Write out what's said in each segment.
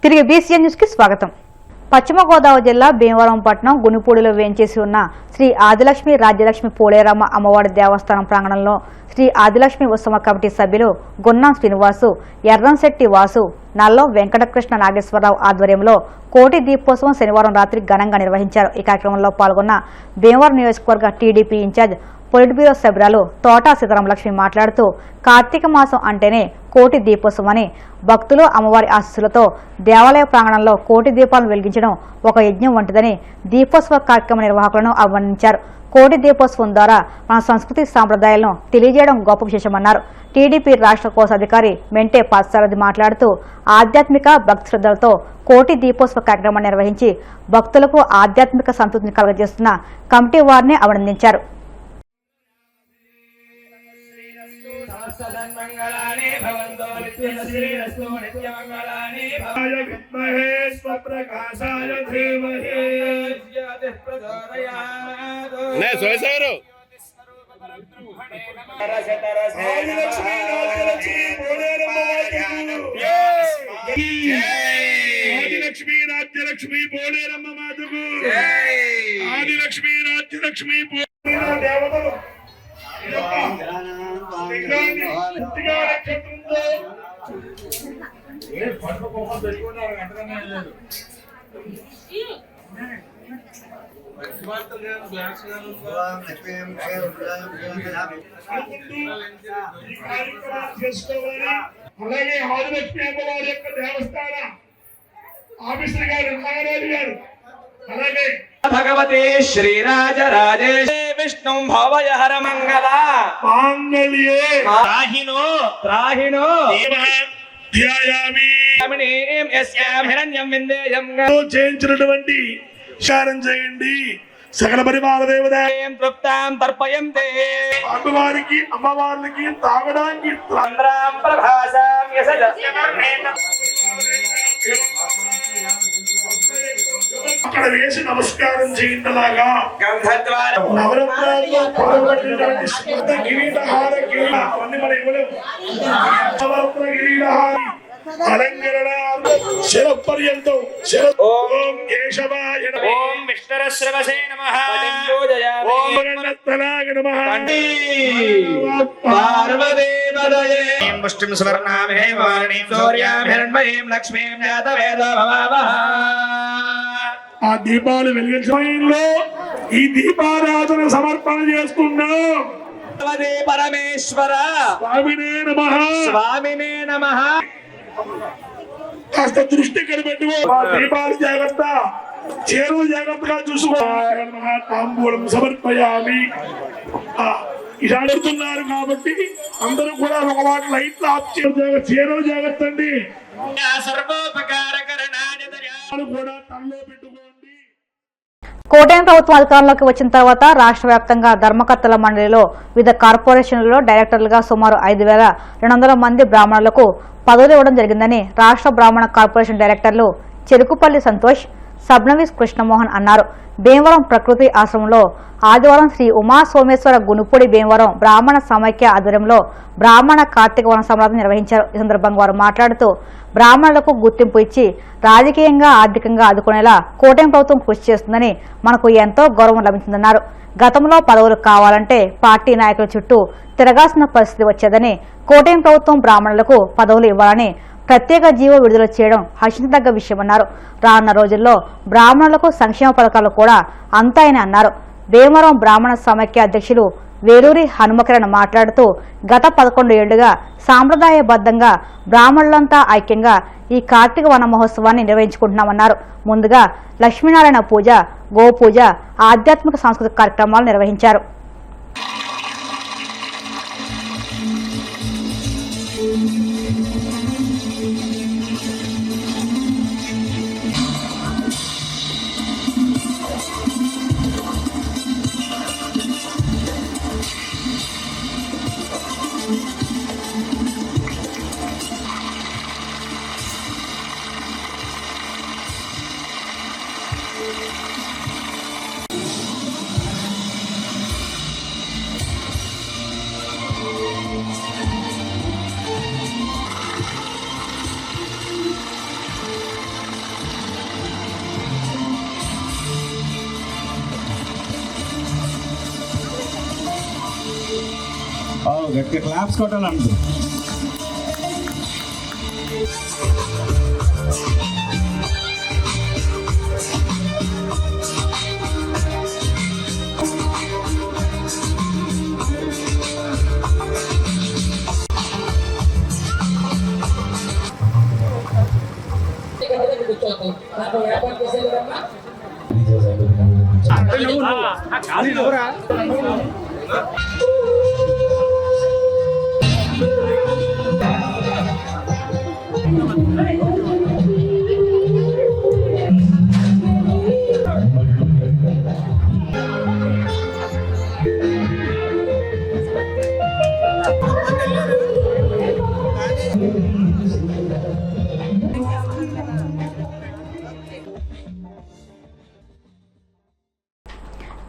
తిరిగి BCN news కి స్వాగతం. పశ్చిమ గోదావరి జిల్లా భీమవరం పట్టణం గునిపూడిలో వేంచేసి ఉన్న శ్రీ ఆదిలక్ష్మి రాజ్యలక్ష్మి పోలేరమ్మ అమ్మవారి దేవస్థానం ప్రాంగణంలో శ్రీ ఆదిలక్ష్మి ఉత్సవ కమిటీ సభ్యులు గున్నం శ్రీనివాసు, ఎర్రంశెట్టి వాసు, నల్లం వెంకటకృష్ణ నాగేశ్వరరావు ఆధ్వర్యంలో కోటి దీపోత్సవం శనివారం రాత్రి ఘనంగా నిర్వహించారు. ఈ కార్యక్రమంలో పాల్గొన్న భీమవరం నియోజకవర్గ టీడీపీ ఇన్ఛార్జ్ పొలిట్ బ్యూరో సభ్యురాలు తోట సీతారామ లక్ష్మి మాట్లాడుతూ కార్తీక మాసం అంటేనే కోటి దీపోత్సవం అని, భక్తులు అమ్మవారి ఆశీస్సులతో దేవాలయ ప్రాంగణంలో కోటి దీపాలను వెలిగించడం ఒక యజ్ఞం వంటిదని దీపోత్సవ కార్యక్రమ నిర్వాహకులను అభినందించారు. కోటి దీపోత్సవం ద్వారా మన సంస్కృతి సాంప్రదాయాలను తెలియజేయడం గొప్ప విశేషమన్నారు. టీడీపీ రాష్ట్ర కోశాధికారి మెంటే పాత్సారథి మాట్లాడుతూ ఆధ్యాత్మిక భక్తి శ్రద్ధలతో కోటి దీపోత్సవ కార్యక్రమాన్ని నిర్వహించి భక్తులకు ఆధ్యాత్మిక సంతృప్తిని కలుగజేస్తున్న కమిటీ వారిని అభినందించారు. సదన్మంగళాని భవంతో నిత్యశ్రీరస్తు నిత్యమంగళాని భవాయ విద్మహే స్వప్రకాశాయ ధీమహి జ్యోతిః ప్రచోదయాత్. నే సోయసారు ఆదిలక్ష్మి రాజ్యలక్ష్మి పోలేరమ్మ ఆదిలక్ష్మి రాజ్యలక్ష్మి పోలేరమ్మ మాతకు ఆదిలక్ష్మి రాజ్యలక్ష్మి దేవతలు అలాగే ఆదిలక్ష్మి అమ్మవారి యొక్క దేవస్థాన ఆఫీసర్ గారు నాగరాజు గారు, అలాగే భగవతే శ్రీరాజరాజేశే విష్ణు భవయ హర మంగళ మాంగళ్యే త్రాహినో త్రాహినో ధ్యాయామి అమినేం యస్యాం హిరణ్యం విందేయం చేయించినటువంటి శారం చేయండి. సకల పరివార దేవతాయం తృప్తాం తర్పయంతే అమ్మవారికి అమ్మవార్లకి తాగడానికి చంద్రాం ప్రభాసాం అక్కడ వేసి నమస్కారం చేయిందలాగా నవరత్నాలతో పొడగొట్టినటువంటి శుద్ధ కిరీటహార అవన్నీ మనం ఇవ్వలేము. నవరత్న కిరీటహారి అలంకరణ శిరపర్యంతం ఓం కేశవాయ నమః, ఓం విష్ణురశ్రవసే నమః, ఓం గణనాథాయ నమః, పార్వదేవదయే ముష్టిం స్వర్ణామే వారణి సూర్యాభిరణ్మయీం లక్ష్మీం జాతవేదో భవావః. ఆ దీపాలు వెలిగించే సమయంలో ఈ దీపారాధన సమర్పణ చేసుకున్నాం. పరమేశ్వర స్వామినే నమః, స్వామినే నమః. కాస్త దృష్టి కనిపెట్టుకో, దీపాలు జాగ్రత్త, చేరువు జాగ్రత్తగా చూసుకో. తాంబూలం సమర్పయామి. ఇలా అడుగుతున్నారు కాబట్టి అందరూ కూడా ఒక మాట లైట్లు ఆఫ్ చేరువు జాగ్రత్త అండి. కూడా తనలో పెట్టుకోండి. కోటయం ప్రభుత్వం అధికారంలోకి వచ్చిన తర్వాత రాష్ట్ర వ్యాప్తంగా ధర్మకర్తల మండలిలో వివిధ కార్పొరేషన్లలో డైరెక్టర్లుగా సుమారు 5,200 మంది బ్రాహ్మణులకు పదవులు ఇవ్వడం జరిగిందని రాష్ట్ర బ్రాహ్మణ కార్పొరేషన్ డైరెక్టర్లు చెరుకుపల్లి సంతోష్, సబ్నవీస్ కృష్ణమోహన్ అన్నారు. భీమవరం ప్రకృతి ఆశ్రమంలో ఆదివారం శ్రీ ఉమా సోమేశ్వర గునుపూడి భీమవరం బ్రాహ్మణ సమైక్య ఆధ్వర్యంలో బ్రాహ్మణ కార్తీక వన సంరాధన నిర్వహించారు. ఈ సందర్భంగా వారు మాట్లాడుతూ బ్రాహ్మణులకు గుర్తింపు ఇచ్చి రాజకీయంగా ఆర్థికంగా ఆదుకునేలా కోటయం ప్రభుత్వం కృషి చేస్తుందని, మనకు ఎంతో గౌరవం లభించిందన్నారు. గతంలో పదవులు కావాలంటే పార్టీ నాయకుల చుట్టూ తిరగాల్సిన పరిస్థితి వచ్చేదని, కోటయం ప్రభుత్వం బ్రాహ్మణులకు పదవులు ఇవ్వాలని ప్రత్యేక జీవో విడుదల చేయడం హర్షించదగ్గ విషయమన్నారు. రానున్న రోజుల్లో బ్రాహ్మణులకు సంక్షేమ పథకాలు కూడా అంతాయని అన్నారు. భీమవరం బ్రాహ్మణ సమైక్య అధ్యక్షులు వేరూరి హనుమకిరణ్ మాట్లాడుతూ గత 11 ఏళ్లుగా సాంప్రదాయబద్ధంగా బ్రాహ్మణులంతా ఐక్యంగా ఈ కార్తీక వన మహోత్సవాన్ని నిర్వహించుకుంటున్నామన్నారు. ముందుగా లక్ష్మీనారాయణ పూజ, గోపూజ, ఆధ్యాత్మిక సాంస్కృతిక కార్యక్రమాలు నిర్వహించారు. గట్టిగా క్లాప్స్ కొట్టాలంటారు.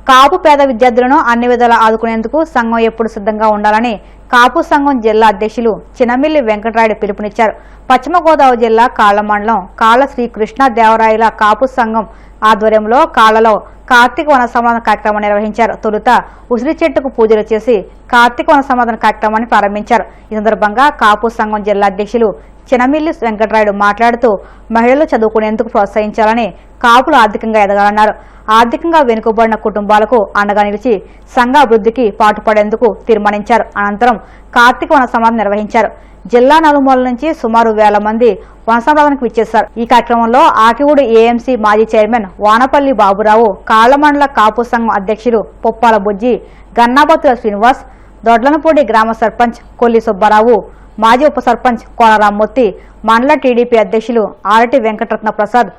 కాపు పేద విద్యార్థులను అన్ని విధాలా ఆదుకునేందుకు సంఘం ఎప్పుడు సిద్ధంగా ఉండాలని కాపు సంఘం జిల్లా అధ్యక్షులు చినమిల్లి వెంకటరాయుడు పిలుపునిచ్చారు. పశ్చిమ గోదావరి జిల్లా కాళ్ల మండలం కాళ్ల శ్రీకృష్ణ దేవరాయల కాపు సంఘం ఆధ్వర్యంలో కాళ్లలో కార్తీక వన సమాధాన కార్యక్రమం నిర్వహించారు. తొలుత ఉసిరి చెట్టుకు పూజలు చేసి కార్తీక వన సమాధాన కార్యక్రమాన్ని ప్రారంభించారు. ఈ సందర్భంగా కాపు సంఘం జిల్లా అధ్యక్షులు చినమిల్లి వెంకటరాయుడు మాట్లాడుతూ మహిళలు చదువుకునేందుకు ప్రోత్సహించాలని, కాపులు ఆర్థికంగా ఎదగాలన్నారు. ఆర్థికంగా వెనుకబడిన కుటుంబాలకు అండగా నిలిచి సంఘ అభివృద్ధికి పాటుపడేందుకు తీర్మానించారు. అనంతరం కార్తీక వన సమాధానం నిర్వహించారు. జిల్లా నలుమూలల నుంచి సుమారు 1000 మంది వన సమాధానానికి విచ్చేశారు. ఈ కార్యక్రమంలో ఆకివూడు ఏఎంసీ మాజీ చైర్మన్ వానపల్లి బాబురావు, కాళ్లమండల కాపు సంఘం అధ్యక్షులు పొప్పాల బుజ్జి, గన్నాబతుల శ్రీనివాస్, దొడ్లనపూడి గ్రామ సర్పంచ్ కొల్లి సుబ్బారావు, మాజీ ఉప సర్పంచ్ కోనరామ్మూర్తి, మండల టీడీపీ అధ్యక్షులు ఆరటి వెంకటరత్న ప్రసాద్,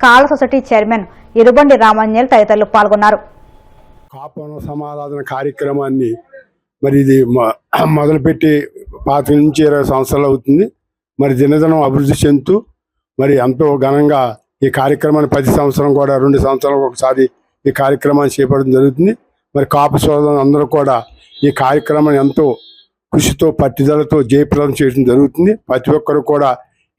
కాళ్ల సొసైటీ చైర్మన్ ఇరుబండి రామాంజనేయులు తదితరులు పాల్గొన్నారు. కాపు వన సమారాధన కార్యక్రమాన్ని మరి ఇది మొదలుపెట్టి 25 నుంచి 20 సంవత్సరాలు అవుతుంది. మరి దినదినం అభివృద్ధి చెందుతూ మరి ఎంతో ఘనంగా ఈ కార్యక్రమాన్ని 10 సంవత్సరం కూడా 2 సంవత్సరాలకు ఒకసారి ఈ కార్యక్రమాన్ని చేపట్టడం జరుగుతుంది. మరి కాపు సోదరులు అందరూ కూడా ఈ కార్యక్రమాన్ని ఎంతో కృషితో పట్టుదలతో జయప్రదం చేయడం జరుగుతుంది. ప్రతి ఒక్కరు కూడా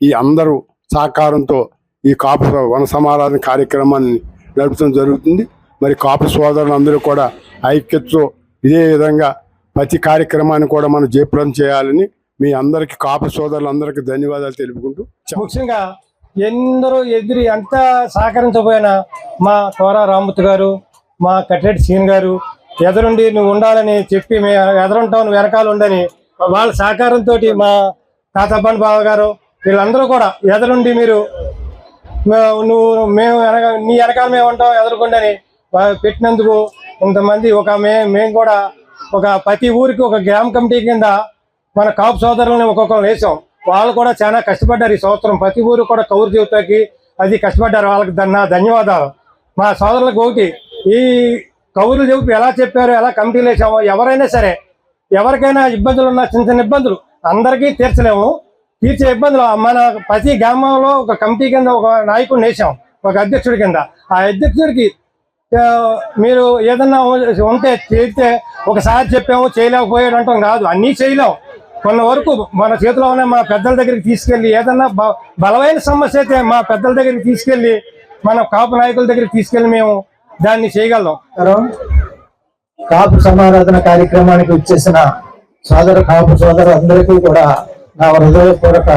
ఈ అందరూ సహకారంతో ఈ కాపు వన సమారాధన కార్యక్రమాన్ని నడపడం జరుగుతుంది. మరి కాపు సోదరులు అందరూ కూడా ఐక్యతతో ఇదే విధంగా ప్రతి కార్యక్రమాన్ని కూడా మనం జయప్రదం చేయాలని మీ అందరికి కాపు సోదరులందరికీ ధన్యవాదాలు తెలుపుకుంటూ, ముఖ్యంగా ఎందరో ఎదురు ఎంత సహకరించబోయినా మా కోరా రామ్మూర్తి గారు, మా కట్టెటి సీన్ గారు ఎదురుండి నువ్వు ఉండాలని చెప్పి మేము ఎదురుంటావు, నువ్వు వెనకాల ఉండని వాళ్ళ సహకారంతో మా తాతప్పని బావ గారు వీళ్ళందరూ కూడా ఎదురుండి మీరు నువ్వు మేము నీ వెనకాల మేము ఉంటాం ఎదురుకుండని పెట్టినందుకు కొంతమంది మేము కూడా ఒక ప్రతి ఊరికి ఒక గ్రామ కమిటీ కింద మన కాపు సోదరులను ఒక్కొక్కరు వేసాం. వాళ్ళు కూడా చాలా కష్టపడ్డారు. ఈ సంవత్సరం ప్రతి ఊరు కూడా కౌరు జీవితానికి అది కష్టపడ్డారు. వాళ్ళకి ధన్యవాదాలు. మా సోదరులకు ఒకటి, ఈ కౌరులు చెప్పి ఎలా చెప్పారో ఎలా కమిటీలు వేసామో ఎవరైనా సరే ఎవరికైనా ఇబ్బందులు ఉన్నా చిన్న చిన్న ఇబ్బందులు అందరికీ తీర్చలేము. తీర్చే ఇబ్బందులు మన ప్రతి గ్రామంలో ఒక కమిటీ కింద ఒక నాయకుడిని వేసాం, ఒక అధ్యక్షుడి కింద. ఆ అధ్యక్షుడికి మీరు ఏదన్నా ఉంటే చేస్తే ఒకసారి చెప్పాము చేయలేకపోయాడు అంటాం కాదు, అన్నీ చేయలేం. కొన్ని వరకు మన చేతిలో ఉన్న మా పెద్దల దగ్గరికి తీసుకెళ్ళి ఏదన్నా బలమైన సమస్య అయితే మా పెద్దల దగ్గరికి తీసుకెళ్ళి మన కాపు నాయకుల దగ్గరికి తీసుకెళ్ళి మేము దాన్ని చేయగలం. కాపు సమారాధన కార్యక్రమానికి వచ్చేసిన కాపు సోదరు అందరికీ కూడా నా హృదయపూర్వక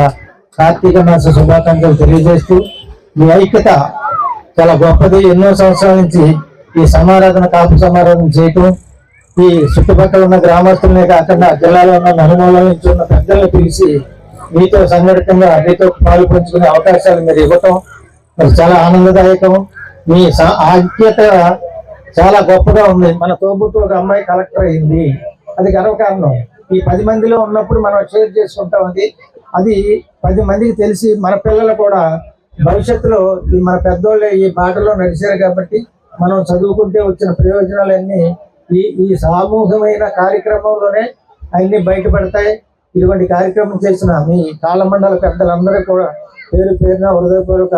కార్తీక మాస శుభాకాంక్షలు తెలియజేస్తూ, మీ ఐక్యత చాలా గొప్పది. ఎన్నో సంవత్సరాల నుంచి ఈ సమారాధన కాపు సమారాధన చేయటం, ఈ చుట్టుపక్కల ఉన్న గ్రామస్తులనే కాకుండా జిల్లాలో ఉన్న నలుమూలల నుంచి ఉన్న పెద్దలను పిలిచి మీతో సంఘటితంగా మీతో పాలు పంచుకునే అవకాశాలు మీరు ఇవ్వటం మరి చాలా ఆనందదాయకం. మీ ఐక్యత చాలా గొప్పగా ఉంది. మన తోబుట్టు ఒక అమ్మాయి కలెక్టర్ అయింది, అది గర్వకారణం. ఈ 10 మందిలో ఉన్నప్పుడు మనం షేర్ చేసుకుంటాం. అది 10 మందికి తెలిసి మన పిల్లలు కూడా భవిష్యత్తులో మన పెద్దోళ్ళు ఈ బాటలో నడిచారు కాబట్టి మనం చదువుకుంటే వచ్చిన ప్రయోజనాలన్నీ ఈ సామూహికమైన కార్యక్రమంలోనే అన్ని బయటపడతాయి. ఇటువంటి కార్యక్రమం చేసిన మీ కాళ్ళ మండల పెద్దలందరూ కూడా పేరు పేరున హృదయపూర్వక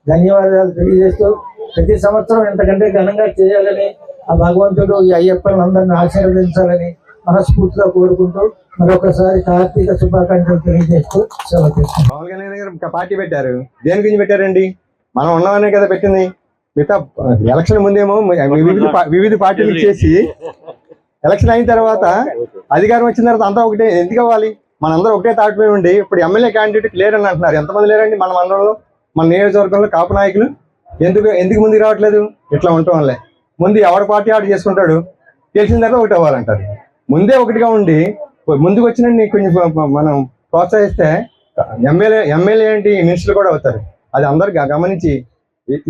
ధన్యవాదాలు తెలియజేస్తూ, ప్రతి సంవత్సరం ఎంతకంటే ఘనంగా చేయాలని ఆ భగవంతుడు ఈ అయ్యప్పలను అందరినీ ఆశీర్వదించాలని మనస్ఫూర్తిగా కోరుకుంటూ మరొకసారి కార్తీక శుభాకాంక్షలు తెలియజేస్తూ సెలవు తీసుకుంటాం. పవన్ కళ్యాణ్ గారు పార్టీ పెట్టారు. దేని గురించి పెట్టారండి? మనం ఉన్నామనే కదా పెట్టింది. మిగతా ఎలక్షన్ ముందేమో వివిధ పార్టీలు చేసి ఎలక్షన్ అయిన తర్వాత అధికారం వచ్చిన తర్వాత అంతా ఒకటే ఎందుకు అవ్వాలి, మనందరూ ఒకటే తాటిపై ఉండి ఇప్పుడు ఎమ్మెల్యే క్యాండిడేట్ లేరని అంటున్నారు. ఎంతమంది లేరండి మన మండలంలో, మన నియోజకవర్గంలో కాపు నాయకులు? ఎందుకు ముందుకు రావట్లేదు? ఇట్లా ఉండటం వల్లే. ముందు ఎవరి పార్టీ ఆర్డర్ చేసుకుంటాడు, గెలిచిన తర్వాత ఒకటి అవ్వాలంటారు. ముందే ఒకటిగా ఉండి ముందుకు వచ్చిన కొంచెం మనం ప్రోత్సహిస్తే ఎమ్మెల్యే ఏంటి మినిస్టర్లు కూడా అవుతారు. అది అందరు గమనించి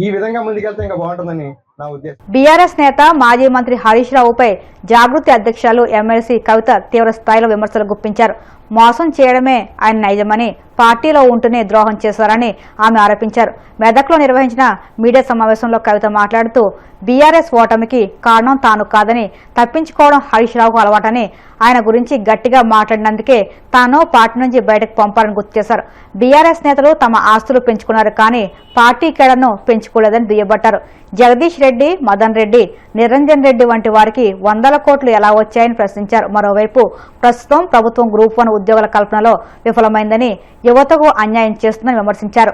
ఈ విధంగా ముందుకెళ్తే ఇంకా బాగుంటుందని నా ఉద్దేశం. బీఆర్ఎస్ నేత మాజీ మంత్రి హరీష్ రావుపై జాగృతి అధ్యక్షులు ఎమ్మెల్సీ కవిత తీవ్ర స్థాయిలో విమర్శలు గుప్పించారు. మోసం చేయడమే ఆయన నైజమని, పార్టీలో ఉంటూనే ద్రోహం చేశారని ఆమె ఆరోపించారు. మెదక్లో నిర్వహించిన మీడియా సమావేశంలో కవిత మాట్లాడుతూ బీఆర్ఎస్ ఓటమికి కారణం తాను కాదని, తప్పించుకోవడం హరీష్ రావుకు అలవాటని, ఆయన గురించి గట్టిగా మాట్లాడినందుకే తాను పార్టీ నుంచి బయటకు పంపాలని గుర్తు చేశారు. బీఆర్ఎస్ నేతలు తమ ఆస్తులు పెంచుకున్నారు కానీ పార్టీ కేడర్ను పెంచుకోలేదని దుయ్యబట్టారు. జగదీష్ రెడ్డి, మదన్ రెడ్డి, నిరంజన్ రెడ్డి వంటి వారికి 100 కోట్లు ఎలా వచ్చాయని ప్రశ్నించారు. మరోవైపు ప్రస్తుతం ప్రభుత్వం గ్రూప్ 1 ఉద్యోగుల కల్పనలో విఫలమైందని, యువతకు అన్యాయం చేస్తుందని విమర్శించారు.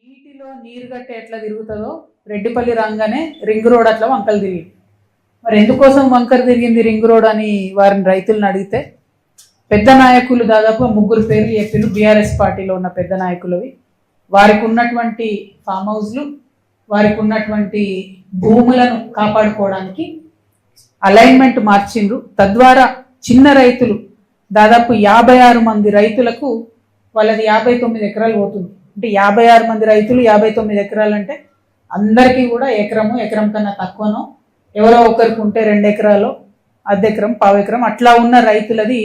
నీటిలో నీరు గట్టే ఎట్లా తిరుగుతుందో రెడ్డిపల్లి రాగానే రింగ్ రోడ్ అట్లా వంకలు తిరిగింది. మరి ఎందుకోసం వంకర తిరిగింది రింగ్ రోడ్ అని వారిని రైతులను అడిగితే పెద్ద నాయకులు దాదాపు 3 పేర్లు చెప్పిన బీఆర్ఎస్ పార్టీలో ఉన్న పెద్ద నాయకులవి. వారికి ఉన్నటువంటి ఫామ్ హౌస్లు, వారికి ఉన్నటువంటి భూములను కాపాడుకోవడానికి అలైన్మెంట్ మార్చిండ్రు. తద్వారా చిన్న రైతులు దాదాపు 56 మంది రైతులకు వాళ్ళది 59 ఎకరాలు పోతుంది. అంటే 56 మంది రైతులు 59 ఎకరాలు అంటే అందరికీ కూడా ఎకరం కన్నా తక్కువనో, ఎవరో ఒకరికి ఉంటే 2 ఎకరాలు, అర్ధ ఎకరం, పావు ఎకరం అట్లా ఉన్న రైతులది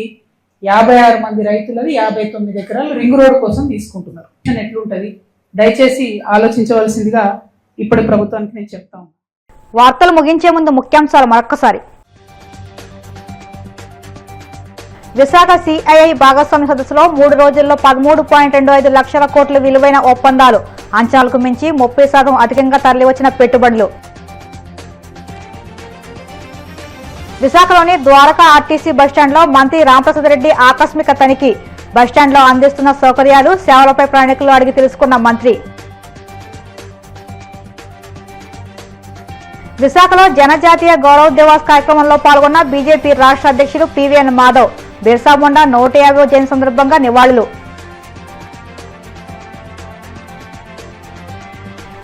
56 మంది రైతులది 59 ఎకరాలు రింగ్ రోడ్ కోసం తీసుకుంటున్నారు. ఎట్లుంటది దయచేసి ఆలోచించవలసిందిగా ఇప్పుడు ప్రభుత్వానికి నేను చెప్తాను. వార్తలు ముగించే ముందు ముఖ్యాంశాలు మరొక్కసారి. విశాఖ సిఐఐ భాగస్వామ్య సదస్సులో 3 రోజుల్లో 13.25 లక్షల కోట్ల విలువైన ఒప్పందాలు, అంచనాలకు మించి 30% అధికంగా తరలివచ్చిన పెట్టుబడులు. విశాఖలోని ద్వారకా ఆర్టీసీ బస్టాండ్లో మంత్రి రాంప్రసాద్ రెడ్డి ఆకస్మిక తనిఖీ. బస్టాండ్లో అందిస్తున్న సౌకర్యాలు, సేవలపై ప్రయాణికులు అడిగి తెలుసుకున్న మంత్రి. విశాఖలో జనజాతీయ గౌరవ దివాస్ కార్యక్రమంలో పాల్గొన్న బీజేపీ రాష్ట్ర అధ్యక్షులు పివిఎన్ మాధవ్. బిర్సా ముండా 150వ జయంతి సందర్భంగా నివాళులు.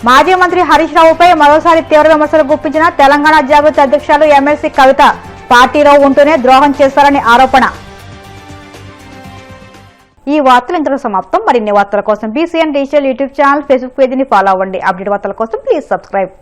మాజీ మంత్రి హరీష్ రావుపై మరోసారి తీవ్ర విమర్శలు గుప్పించిన తెలంగాణ జాగృతి అధ్యక్షులు ఎమ్మెల్సీ కవిత. పార్టీలో ఉంటూనే ద్రోహం చేశారని ఆరోపణ. ఈ వార్తలు ఇంతలో సమాప్తం. మరిన్ని వార్తల కోసం BCN digital YouTube channel, Facebook పేజీని ఫాలో అవ్వండి. అప్డేట్ వార్తల కోసం ప్లీజ్ సబ్స్క్రైబ్.